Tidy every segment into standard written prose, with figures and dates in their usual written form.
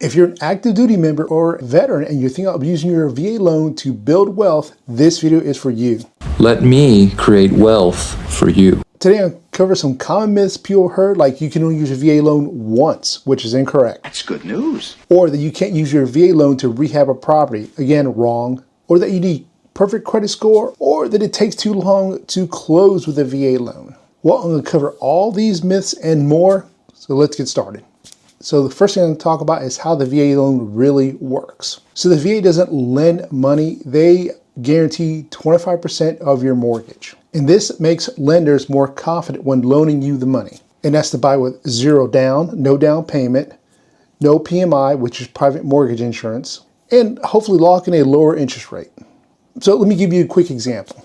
If you're an active duty member or veteran and you're thinking of using your VA loan to build wealth, this video is for you. Let me create wealth for you. Today I'll cover some common myths people heard, like you can only use your VA loan once, which is incorrect. That's good news. Or that you can't use your VA loan to rehab a property. Again, wrong. Or that you need perfect credit score, or that it takes too long to close with a VA loan. Well, I'm going to cover all these myths and more, so let's get started. So the first thing I'm going to talk about is how the VA loan really works. So the VA doesn't lend money, they guarantee 25% of your mortgage. And this makes lenders more confident when loaning you the money. And that's to buy with zero down, no down payment, no PMI, which is private mortgage insurance, and hopefully lock in a lower interest rate. So let me give you a quick example.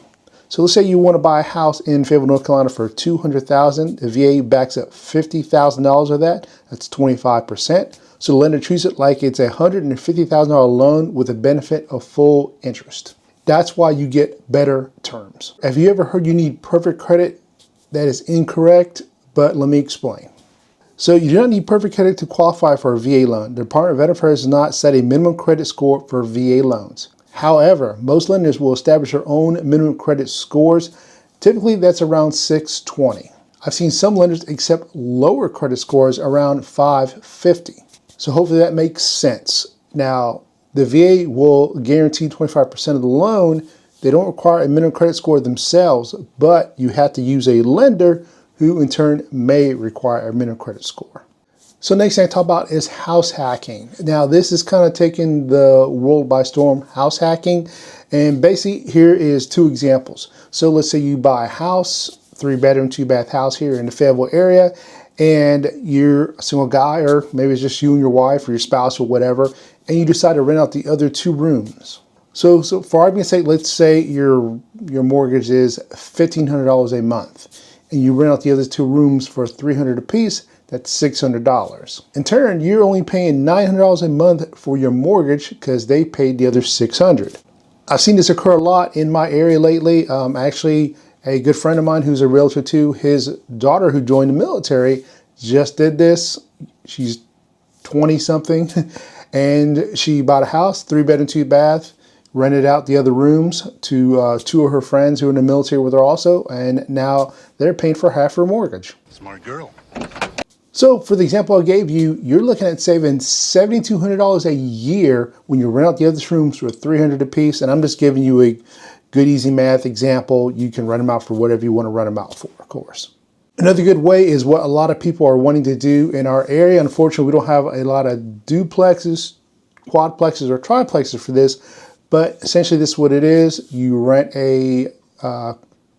So let's say you want to buy a house in Fayetteville, North Carolina for $200,000. The VA backs up $50,000 of that. That's 25%. So the lender treats it like it's a $150,000 loan with a benefit of full interest. That's why you get better terms. Have you ever heard you need perfect credit? That is incorrect, but let me explain. So you do not need perfect credit to qualify for a VA loan. The Department of Veterans Affairs does not set a minimum credit score for VA loans. However, most lenders will establish their own minimum credit scores. Typically, that's around 620. I've seen some lenders accept lower credit scores around 550. So hopefully that makes sense. Now, the VA will guarantee 25% of the loan. They don't require a minimum credit score themselves, but you have to use a lender who in turn may require a minimum credit score. So next thing I talk about is house hacking. Now this is kind of taking the world by storm, house hacking. And basically here is two examples. So let's say you buy a house, 3-bedroom, 2-bath house here in the Fayetteville area, and you're a single guy, or maybe it's just you and your wife or your spouse or whatever, and you decide to rent out the other 2 rooms. So for argument's sake, let's say your mortgage is $1,500 a month, and you rent out the other 2 rooms for $300 apiece. That's $600. In turn, you're only paying $900 a month for your mortgage because they paid the other $600. I've seen this occur a lot in my area lately. Actually, a good friend of mine who's a realtor too, his daughter who joined the military just did this. She's 20 something and she bought a house, 3-bedroom, 2-bath, rented out the other rooms to 2 of her friends who are in the military with her also. And now they're paying for half her mortgage. Smart girl. So for the example I gave you, you're looking at saving $7,200 a year when you rent out the other rooms for $300 apiece. And I'm just giving you a good, easy math example. You can rent them out for whatever you want to rent them out for, of course. Another good way is what a lot of people are wanting to do in our area. Unfortunately, we don't have a lot of duplexes, quadplexes, or triplexes for this. But essentially, this is what it is. You rent a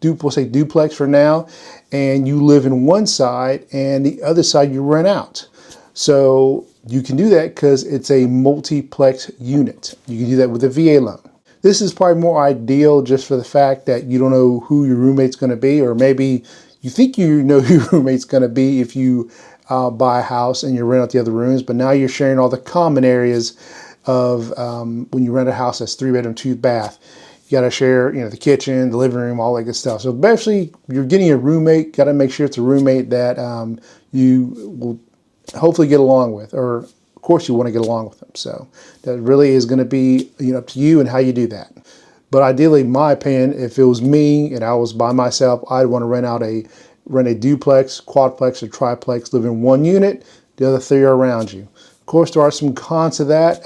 we'll say duplex for now, and you live in one side and the other side you rent out. So you can do that because it's a multiplex unit. You can do that with a VA loan. This is probably more ideal just for the fact that you don't know who your roommate's going to be, or maybe you think you know who your roommate's going to be if you buy a house and you rent out the other rooms, but now you're sharing all the common areas of when you rent a house that's 3-bedroom, 2-bath. You got to share, the kitchen, the living room, all that good stuff. So basically, you're getting a roommate. Got to make sure it's a roommate that you will hopefully get along with, or of course you want to get along with them. So that really is going to be up to you and how you do that. But ideally, in my opinion, if it was me and I was by myself, I'd want to rent a duplex, quadplex, or triplex, live in one unit. The other 3 are around you. Of course, there are some cons to that.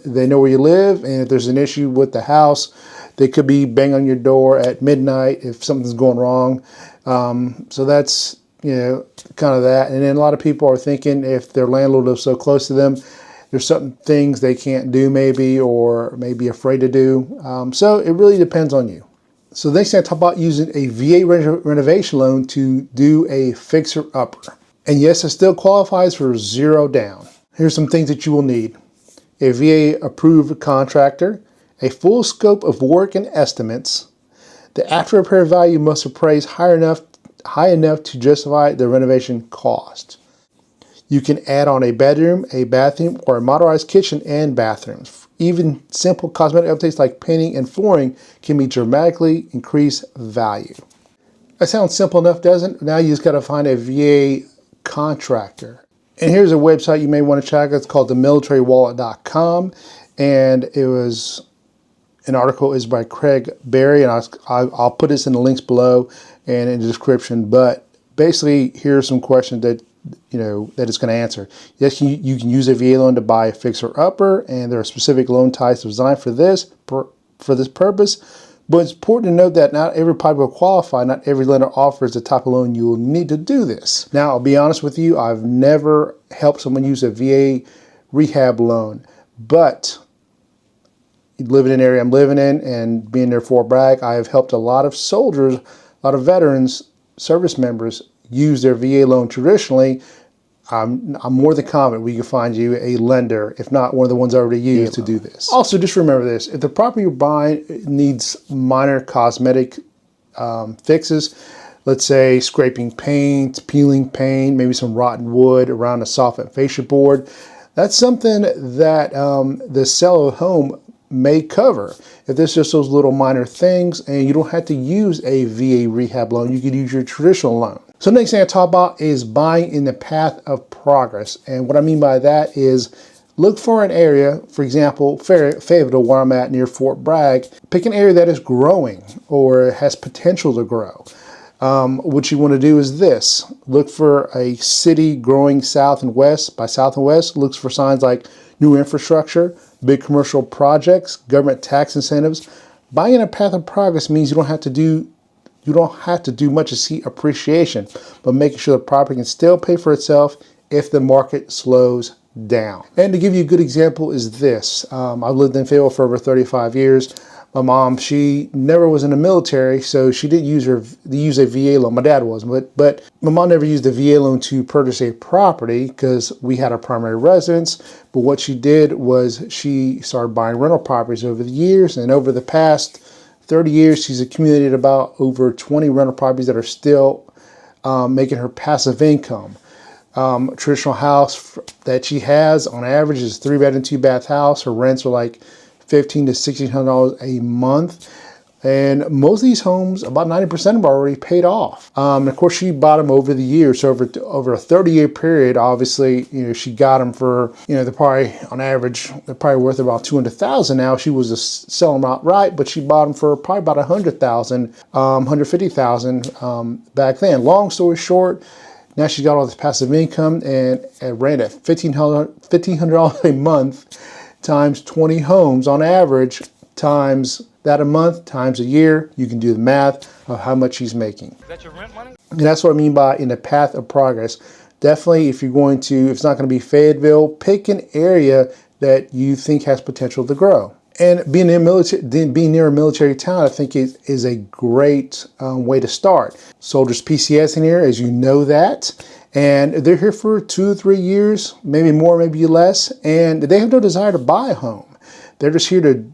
They know where you live, and if there's an issue with the house, they could be banging on your door at midnight if something's going wrong. So that's, kind of that. And then a lot of people are thinking if their landlord is so close to them, there's certain things they can't do maybe, or maybe afraid to do. So it really depends on you. So next thing I talk about using a VA renovation loan to do a fixer-upper. And yes, it still qualifies for 0 down. Here's some things that you will need. A VA-approved contractor, a full scope of work and estimates. The after repair value must appraise high enough to justify the renovation cost. You can add on a bedroom, a bathroom, or a modernized kitchen and bathrooms. Even simple cosmetic updates like painting and flooring can be dramatically increase value. That sounds simple enough, doesn't it? Now you just got to find a VA contractor. And here's a website you may want to check. It's called themilitarywallet.com, and it was an article is by Craig Berry, and I'll put this in the links below and in the description. But basically, here are some questions that that it's going to answer. Yes, you can use a VA loan to buy a fixer upper, and there are specific loan types designed for this purpose. But it's important to note that not every party will qualify. Not every lender offers the type of loan you will need to do this. Now, I'll be honest with you, I've never helped someone use a VA rehab loan, but living in the area I'm living in and being near Fort Bragg, I have helped a lot of soldiers, a lot of veterans, service members use their VA loan traditionally. I'm more than confident we can find you a lender, if not one of the ones already used, to do this. Also, just remember this: if the property you're buying needs minor cosmetic fixes, let's say scraping paint, peeling paint, maybe some rotten wood around the soffit fascia board, that's something that the seller of home may cover. If there's just those little minor things, and you don't have to use a VA rehab loan, you could use your traditional loan. So the next thing I talk about is buying in the path of progress. And what I mean by that is look for an area, for example, Fayetteville, where I'm at near Fort Bragg. Pick an area that is growing or has potential to grow. What you want to do is this: look for a city growing south and west. By south and west, looks for signs like new infrastructure, big commercial projects, government tax incentives. Buying in a path of progress means you don't have to do much to see appreciation, but making sure the property can still pay for itself if the market slows down. And to give you a good example is this: I've lived in Fayetteville for over 35 years. My mom, she never was in the military, so she didn't use a VA loan. My dad was, but my mom never used a VA loan to purchase a property because we had our primary residence. But what she did was she started buying rental properties over the years, and over the past 30 years, she's accumulated about over 20 rental properties that are still making her passive income. Traditional house that she has on average is a 3-bedroom, 2-bath house. Her rents are like $1,500 to $1,600 a month. And most of these homes, about 90% of them are already paid off. And of course, she bought them over the years. So over a 30-year period, obviously, she got them for, they're probably, on average, they're probably worth about $200,000 now. She was just selling them outright, but she bought them for probably about $100,000, $150,000 back then. Long story short, now she's got all this passive income, and it ran at $1,500 a month times 20 homes on average, times that a month, times a year. You can do the math of how much she's making. Is that your rent money? And that's what I mean by in the path of progress. Definitely, if it's not going to be Fayetteville, pick an area that you think has potential to grow. And being near a military town, I think is a great way to start. Soldiers PCSing here, as you know that. And they're here for 2 or 3 years, maybe more, maybe less, and they have no desire to buy a home. They're just here to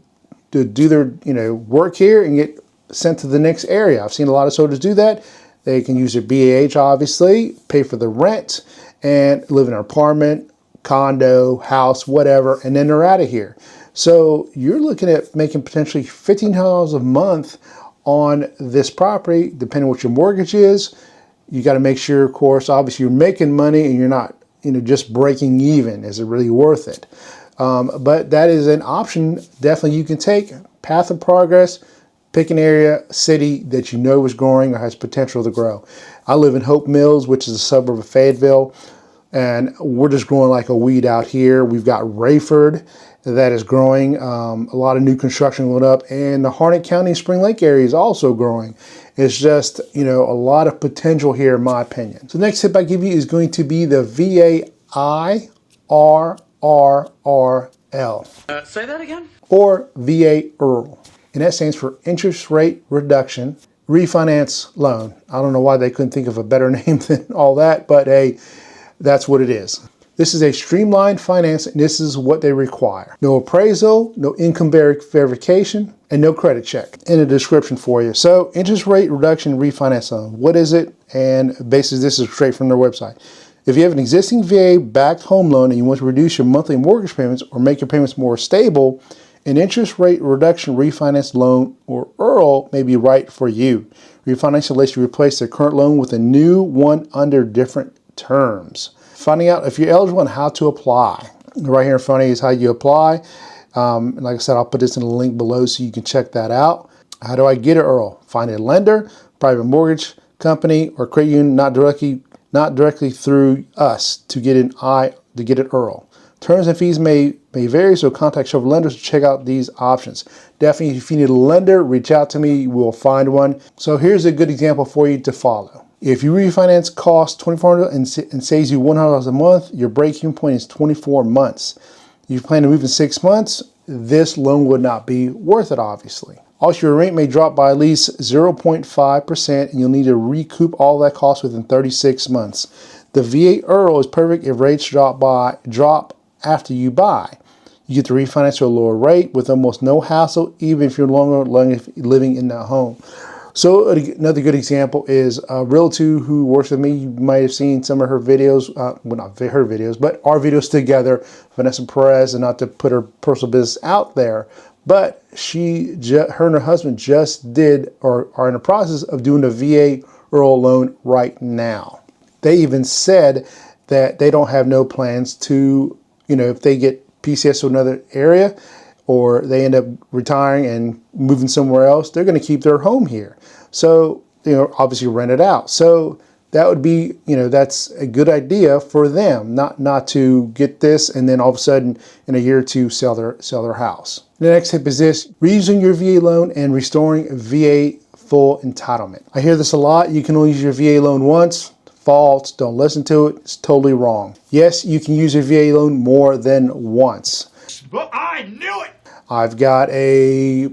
do their work here and get sent to the next area. I've seen a lot of soldiers do that. They can use their BAH, obviously, pay for the rent, and live in an apartment, condo, house, whatever, and then they're out of here. So you're looking at making potentially $1,500 a month on this property, depending on what your mortgage is. You got to make sure, of course, obviously you're making money and you're not, just breaking even. Is it really worth it? But that is an option definitely you can take. Path of progress. Pick an area, city that you know is growing or has potential to grow. I live in Hope Mills, which is a suburb of Fayetteville, and we're just growing like a weed out here. We've got Rayford that is growing, a lot of new construction going up, and the Harnett County Spring Lake area is also growing. It's just, a lot of potential here, in my opinion. So the next tip I give you is going to be the VA IRRRL. Say that again? Or VA IRRRL. And that stands for Interest Rate Reduction Refinance Loan. I don't know why they couldn't think of a better name than all that, but hey, that's what it is. This is a streamlined finance, and this is what they require. No appraisal, no income verification, and no credit check. In a description for you. So, interest rate reduction refinance loan. What is it? And basically, this is straight from their website. If you have an existing VA-backed home loan and you want to reduce your monthly mortgage payments or make your payments more stable, an interest rate reduction refinance loan, or IRRRL, may be right for you. Refinancing lets you replace the current loan with a new one under different terms. finding out if you're eligible and how to apply. Right here in front of you is how you apply. And like I said, I'll put this in the link below so you can check that out. How do I get it, IRRRL? Find a lender, private mortgage company, or credit union, not directly through us to get it IRRRL. Terms and fees may vary, so contact several lenders to check out these options. Definitely, if you need a lender, reach out to me. We'll find one. So here's a good example for you to follow. If you refinance costs $2,400 and saves you $100 a month, your break-even point is 24 months. If you plan to move in 6 months, this loan would not be worth it, obviously. Also, your rate may drop by at least 0.5%, and you'll need to recoup all that cost within 36 months. The VA IRRRL is perfect if rates drop after you buy. You get to refinance to a lower rate with almost no hassle, even if you're no longer living in that home. So another good example is a realtor who works with me. You might have seen some of her videos, well, not her videos, but our videos together, Vanessa Perez, and not to put her personal business out there, but her and her husband just did or are in the process of doing a VA IRRRL loan right now. They even said that they don't have no plans to, if they get PCS to another area, or they end up retiring and moving somewhere else, they're going to keep their home here. So, obviously rent it out. So that would be, that's a good idea for them, not to get this and then all of a sudden in a year or two sell their house. The next tip is this: reusing your VA loan and restoring VA full entitlement. I hear this a lot. You can only use your VA loan once. False. Don't listen to it. It's totally wrong. Yes, you can use your VA loan more than once. Well, I knew it! I've got a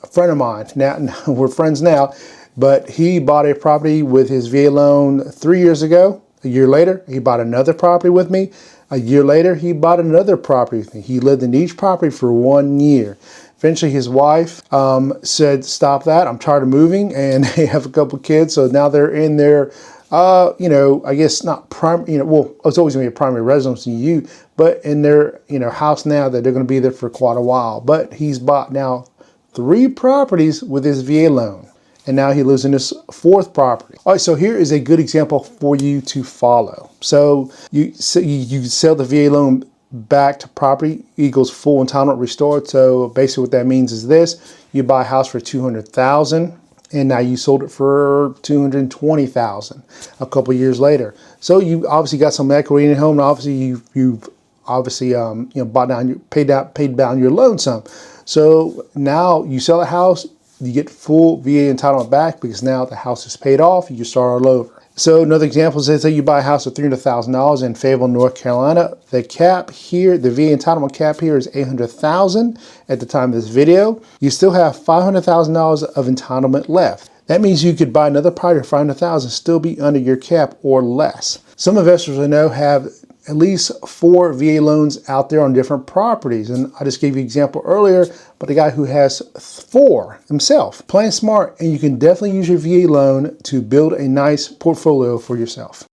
friend of mine, now we're friends now, but he bought a property with his VA loan 3 years ago. A year later, he bought another property with me. A year later, he bought another property with me. He lived in each property for 1 year. Eventually, his wife said, stop that. I'm tired of moving, and they have a couple kids, so now they're in their I guess not well, it's always going to be a primary residence in you, but in their, house now that they're going to be there for quite a while. But he's bought now 3 properties with his VA loan, and now he lives in this 4th property. All right, so here is a good example for you to follow. So you sell the VA loan back to property equals full entitlement restored. So basically what that means is this: you buy a house for $200,000. And now you sold it for $220,000 a couple years later. So you obviously got some equity in your home, and obviously you've obviously paid down your loan some. So now you sell the house, you get full VA entitlement back because now the house is paid off. You start all over. So another example is, say you buy a house for $300,000 in Fayetteville, North Carolina. The cap here, the VA entitlement cap here is $800,000 at the time of this video. You still have $500,000 of entitlement left. That means you could buy another property for $500,000, still be under your cap or less. Some investors I know have at least 4 VA loans out there on different properties. And I just gave you an example earlier, but a guy who has 4 himself. Plan smart, and you can definitely use your VA loan to build a nice portfolio for yourself.